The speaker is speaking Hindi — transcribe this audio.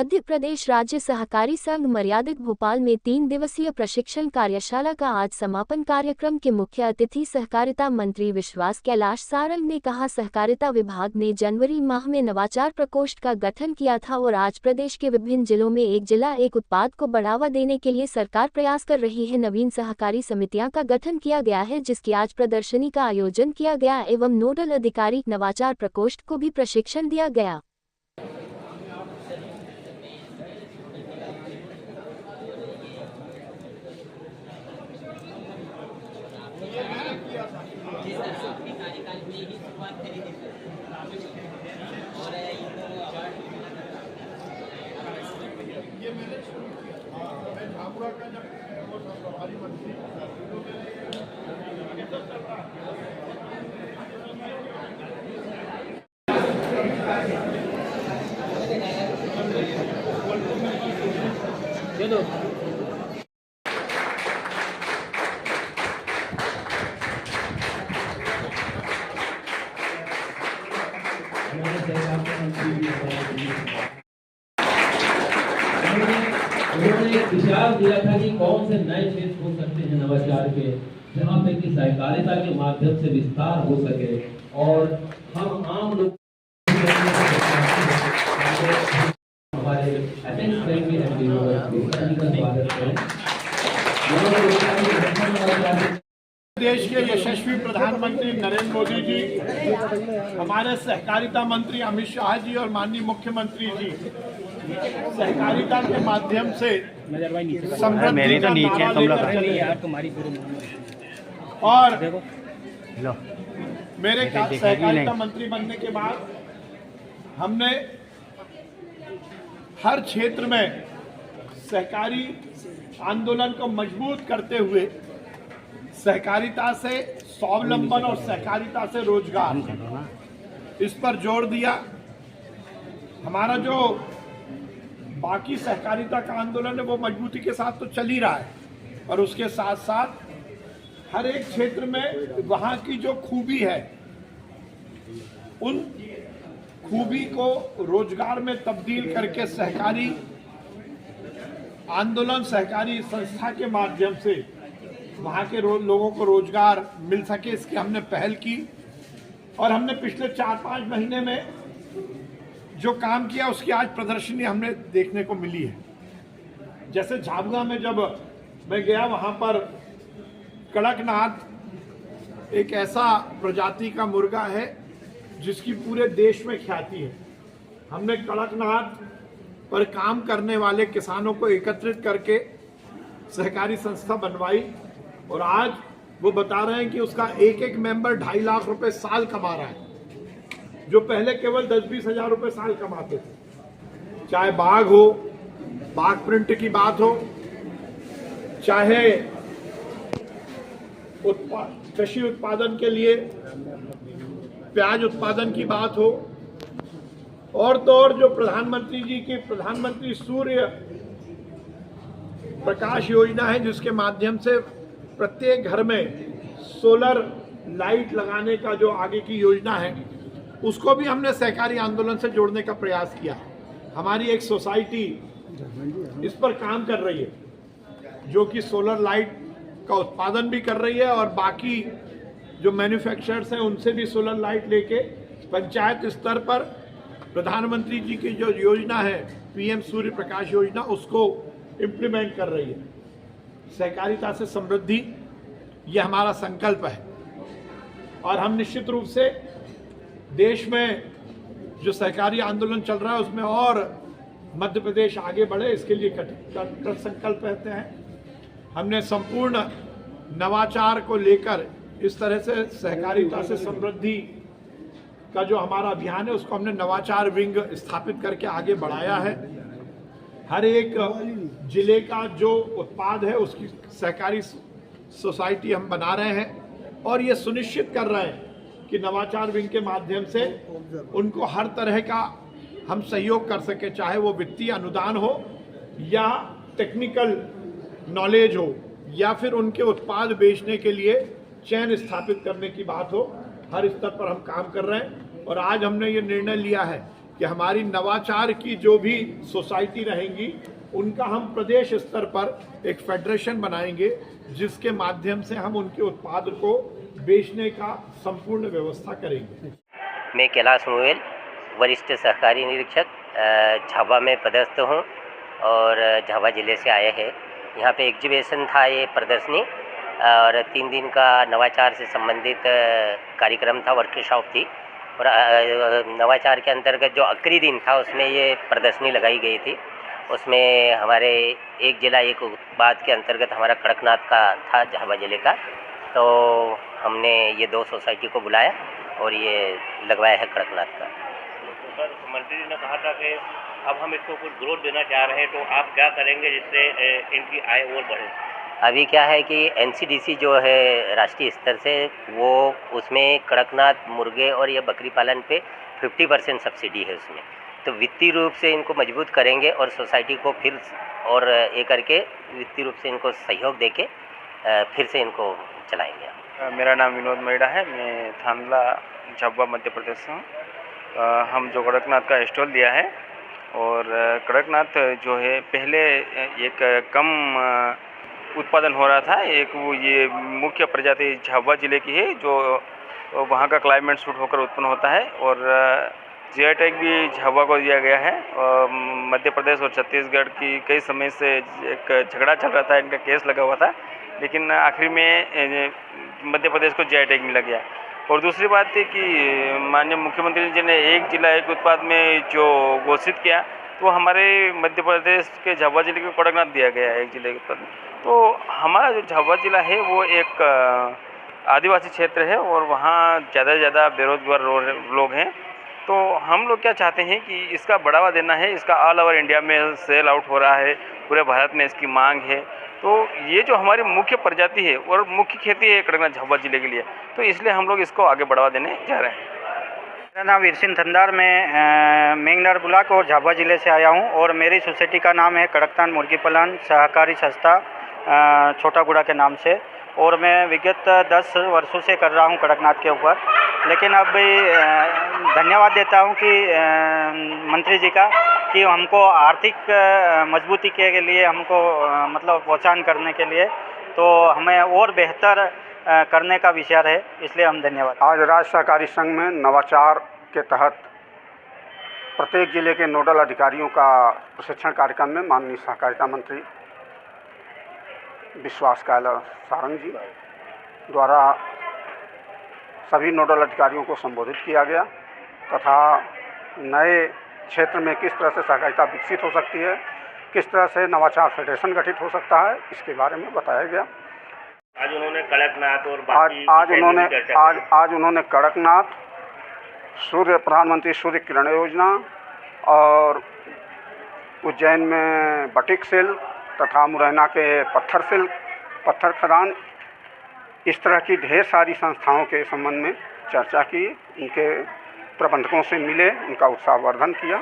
मध्य प्रदेश राज्य सहकारी संघ मर्यादित भोपाल में 3 दिवसीय प्रशिक्षण कार्यशाला का आज समापन कार्यक्रम के मुख्य अतिथि सहकारिता मंत्री विश्वास कैलाश सारंग ने कहा, सहकारिता विभाग ने जनवरी माह में नवाचार प्रकोष्ठ का गठन किया था और आज प्रदेश के विभिन्न जिलों में एक जिला एक उत्पाद को बढ़ावा देने के लिए सरकार प्रयास कर रही है। नवीन सहकारी समितियां का गठन किया गया है, जिसकी आज प्रदर्शनी का आयोजन किया गया एवं नोडल अधिकारी नवाचार प्रकोष्ठ को भी प्रशिक्षण दिया गया। उन्होंने विचार दिया था कि कौन से नए क्षेत्र हो सकते हैं नवाचार के, जहाँ पे कि सहकारिता के माध्यम से विस्तार हो सके और हम आम लोग हमारे स्वागत करें। देश के यशस्वी प्रधानमंत्री नरेंद्र मोदी जी, हमारे सहकारिता मंत्री अमित शाह जी और माननीय मुख्यमंत्री जी सहकारिता के माध्यम से समृद्धि का नारा लेकर और मेरे सहकारिता मंत्री बनने के बाद हमने हर क्षेत्र में सहकारी आंदोलन को मजबूत करते हुए सहकारिता से स्वावलंबन और सहकारिता से रोजगार, इस पर जोर दिया। हमारा जो बाकी सहकारिता का आंदोलन है वो मजबूती के साथ तो चल ही रहा है, और उसके साथ साथ हर एक क्षेत्र में वहाँ की जो खूबी है उन खूबी को रोजगार में तब्दील करके सहकारी आंदोलन, सहकारी संस्था के माध्यम से वहाँ के लोगों को रोजगार मिल सके, इसकी हमने पहल की। और हमने पिछले 4-5 महीने में जो काम किया उसकी आज प्रदर्शनी हमें देखने को मिली है। जैसे झाबुआ में जब मैं गया, वहाँ पर कड़कनाथ एक ऐसा प्रजाति का मुर्गा है जिसकी पूरे देश में ख्याति है। हमने कड़कनाथ पर काम करने वाले किसानों को एकत्रित करके सहकारी संस्था बनवाई और आज वो बता रहे हैं कि उसका एक मेंबर 2.5 लाख रुपए साल कमा रहा है, जो पहले केवल 10-20 हजार रुपए साल कमाते थे। चाहे बाघ हो, बाघ प्रिंट की बात हो, चाहे कृषि उत्पादन के लिए प्याज उत्पादन की बात हो, और तो और जो प्रधानमंत्री जी की प्रधानमंत्री सूर्य प्रकाश योजना है, जिसके माध्यम से प्रत्येक घर में सोलर लाइट लगाने का जो आगे की योजना है, उसको भी हमने सहकारी आंदोलन से जोड़ने का प्रयास किया। हमारी एक सोसाइटी इस पर काम कर रही है जो कि सोलर लाइट का उत्पादन भी कर रही है और बाकी जो मैन्युफैक्चरर्स हैं उनसे भी सोलर लाइट लेके पंचायत स्तर पर प्रधानमंत्री जी की जो योजना है पीएम सूर्य प्रकाश योजना, उसको इम्प्लीमेंट कर रही है। सहकारिता से समृद्धि, ये हमारा संकल्प है और हम निश्चित रूप से देश में जो सहकारी आंदोलन चल रहा है उसमें और मध्य प्रदेश आगे बढ़े, इसके लिए कृत संकल्प रहते हैं। हमने संपूर्ण नवाचार को लेकर इस तरह से सहकारिता से समृद्धि का जो हमारा अभियान है उसको हमने नवाचार विंग स्थापित करके आगे बढ़ाया है। हर एक जिले का जो उत्पाद है उसकी सहकारी सोसाइटी हम बना रहे हैं और ये सुनिश्चित कर रहे हैं कि नवाचार विंग के माध्यम से उनको हर तरह का हम सहयोग कर सके, चाहे वो वित्तीय अनुदान हो या टेक्निकल नॉलेज हो या फिर उनके उत्पाद बेचने के लिए चैन स्थापित करने की बात हो। हर स्तर पर हम काम कर रहे हैं और आज हमने ये निर्णय लिया है कि हमारी नवाचार की जो भी सोसाइटी रहेंगी उनका हम प्रदेश स्तर पर एक फेडरेशन बनाएंगे, जिसके माध्यम से हम उनके उत्पाद को बेचने का संपूर्ण व्यवस्था करेंगे। मैं कैलाश मुवेल, वरिष्ठ सहकारी निरीक्षक झाबा में पदस्थ हूँ और झाबा ज़िले से आए हैं। यहाँ पे एग्जीबिशन था, ये प्रदर्शनी, और 3 दिन का नवाचार से संबंधित कार्यक्रम था, वर्कशॉप थी। और नवाचार के अंतर्गत जो आखिरी दिन था उसमें ये प्रदर्शनी लगाई गई थी। उसमें हमारे एक जिला एक उत्पाद के अंतर्गत हमारा कड़कनाथ का था, झाबा ज़िले का। तो हमने ये 2 सोसाइटी को बुलाया और ये लगवाया है कड़कनाथ का। सर, मंत्री जी ने कहा था कि अब हम इसको कुछ ग्रोथ देना चाह रहे हैं, तो आप क्या करेंगे जिससे इनकी आय और बढ़े? अभी क्या है कि एनसीडीसी जो है राष्ट्रीय स्तर से, वो उसमें कड़कनाथ मुर्गे और ये बकरी पालन पे 50% सब्सिडी है उसमें। तो वित्तीय रूप से इनको मजबूत करेंगे और सोसाइटी को फिर और ये करके वित्तीय रूप से इनको सहयोग देके फिर से इनको चलाएंगे। मेरा नाम विनोद मैडा है, मैं थानला झाबा मध्य प्रदेश से हूँ। हम जो कड़कनाथ का स्टॉल दिया है, और कड़कनाथ जो है पहले एक कम उत्पादन हो रहा था, एक वो ये मुख्य प्रजाति झाबा ज़िले की है जो वहाँ का क्लाइमेट सूट होकर उत्पन्न होता है। और जीआई टैग भी झाबा को दिया गया है। मध्य प्रदेश और छत्तीसगढ़ की कई समय से एक झगड़ा चल रहा था, इनका केस लगा हुआ था, लेकिन आखिर में मध्य प्रदेश को जीआई टैग मिला गया। और दूसरी बात है कि माननीय मुख्यमंत्री जी ने एक जिला एक उत्पाद में जो घोषित किया, तो हमारे मध्य प्रदेश के झाबा ज़िले को कड़कनाथ दिया गया है एक जिले के उत्पाद में। तो हमारा जो झाबा ज़िला है वो एक आदिवासी क्षेत्र है और वहाँ ज़्यादा से ज़्यादा बेरोजगार लोग हैं। तो हम लोग क्या चाहते हैं कि इसका बढ़ावा देना है। इसका ऑल ओवर इंडिया में सेल आउट हो रहा है, पूरे भारत में इसकी मांग है। तो ये जो हमारी मुख्य प्रजाति है और मुख्य खेती है कड़कनाथ झाबा ज़िले के लिए, तो इसलिए हम लोग इसको आगे बढ़ावा देने जा रहे हैं। मेरा नाम वीरसिंह थंदार, मैं मेंगनर ब्लॉक और झाबा ज़िले से आया हूं, और मेरी सोसाइटी का नाम है कड़कनाथ मुर्गी पालन सहकारी संस्था छोटा गुड़ा के नाम से। और मैं विगत 10 वर्षों से कर रहा हूं कड़कनाथ के ऊपर। लेकिन अब धन्यवाद देता हूं कि मंत्री जी का, कि हमको आर्थिक मजबूती के लिए हमको मतलब प्रोत्साहन करने के लिए, तो हमें और बेहतर करने का विचार है, इसलिए हम धन्यवाद। आज राज्य सहकारी संघ में नवाचार के तहत प्रत्येक जिले के नोडल अधिकारियों का प्रशिक्षण कार्यक्रम में माननीय सहकारिता मंत्री विश्वास कैलाश सारंग जी द्वारा सभी नोडल अधिकारियों को संबोधित किया गया, तथा नए क्षेत्र में किस तरह से सहकारिता विकसित हो सकती है, किस तरह से नवाचार फेडरेशन गठित हो सकता है, इसके बारे में बताया गया। आज उन्होंने कड़कनाथ और आज उन्होंने कड़कनाथ, प्रधानमंत्री सूर्य किरण योजना और उज्जैन में बटिक सिल्क तथा मुरैना के पत्थर खदान, इस तरह की ढेर सारी संस्थाओं के संबंध में चर्चा की, उनके प्रबंधकों से मिले, उनका उत्साहवर्धन किया।